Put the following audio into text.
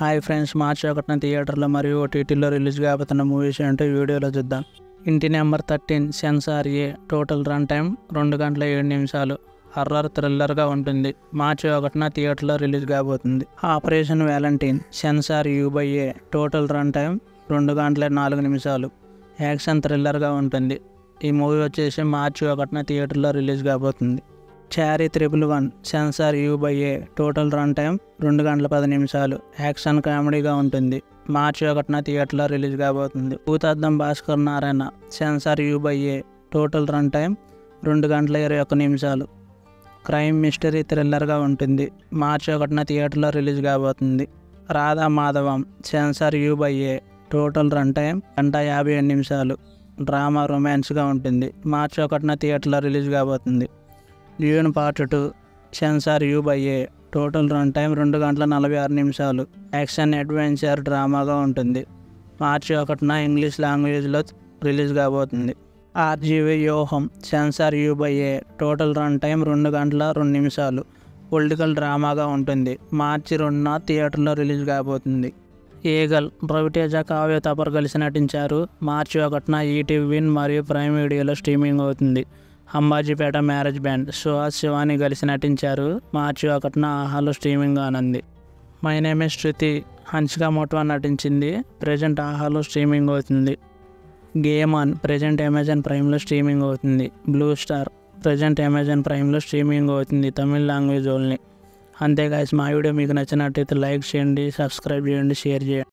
Hi friends, మార్చి 1న థియేటర్లో మరియు ఓటీటీలో రిలీజ్ కాబోతున్న మూవీస్ ఏంటో ఈ వీడియోలో చూద్దాం. ఇంటి నెంబర్ 13 సెన్సార్ ఏ. టోటల్ రన్ టైం 2 గంటల 7 నిమిషాలు. హర్రర్ థ్రిల్లర్గా ఉంటుంది. మార్చి 1న థియేటర్లో రిలీజ్ కాబోతుంది. Operation valentine censor U A. Total run time 2 గంటల 4 నిమిషాలు. యాక్షన్ థ్రిల్లర్గా ఉంటుంది. ఈ మూవీ వచ్చేసి మార్చి 1న థియేటర్లో రిలీజ్ కాబోతుంది. చారీ 111 censor U A. Total run time 2 గంటల 10 నిమిషాలు. యాక్షన్ కామెడీగా ఉంటుంది. మార్చి 1న థియేటర్లో రిలీజ్ కాబోతుంది. Bhoothaddam Bhaskar Narayana censor U A. Total run time 2 గంటల 21 నిమిషాలు. క్రైమ్ మిస్టరీ థ్రిల్లర్గా ఉంటుంది. మార్చి 1న థియేటర్లో రిలీజ్ కాబోతుంది. Radha Madhavam censor U A. Total run time 1:57 నిమిషాలు. డ్రామా రొమాన్స్గా ఉంటుంది. మార్చి 1న థియేటర్లో రిలీజ్ కాబోతుంది. Dune part 2 censor U A. Total run time 2 గంటల 46 నిమిషాలు. యాక్షన్ అడ్వెంచర్ డ్రామాగా ఉంటుంది. మార్చి 1న ఇంగ్లీష్ లాంగ్వేజ్లో రిలీజ్ కాబోతుంది. RGV Vyooham censor U A. Total run time 2 గంటల 2 నిమిషాలు. పొలిటికల్ డ్రామాగా ఉంటుంది. మార్చి 2న థియేటర్లో రిలీజ్ కాబోతుంది. ఈగల్ రవితేజ, కావ్య తపర్ కలిసి నటించారు. మార్చి 1న ఈటీవీ విన్ మరియు ప్రైమ్ వీడియోలో స్ట్రీమింగ్ అవుతుంది. అంబాజీపేట మ్యారేజ్ బ్యాండ్ సుహాస్, శివాని కలిసి నటించారు. మార్చి 1న ఆహాలో స్ట్రీమింగ్ కానుంది. My name is Shruti Hansika Motwani నటించింది. ప్రజెంట్ ఆహాలో స్ట్రీమింగ్ అవుతుంది. గేమ్ ఆన్ ప్రజెంట్ అమెజాన్ ప్రైమ్లో స్ట్రీమింగ్ అవుతుంది. బ్లూ స్టార్ ప్రజెంట్ అమెజాన్ ప్రైమ్లో స్ట్రీమింగ్ అవుతుంది. Tamil language only. అంతే గాయ్స్, మా వీడియో మీకు నచ్చినట్టయితే లైక్ చేయండి, సబ్స్క్రైబ్ చేయండి, షేర్ చేయండి.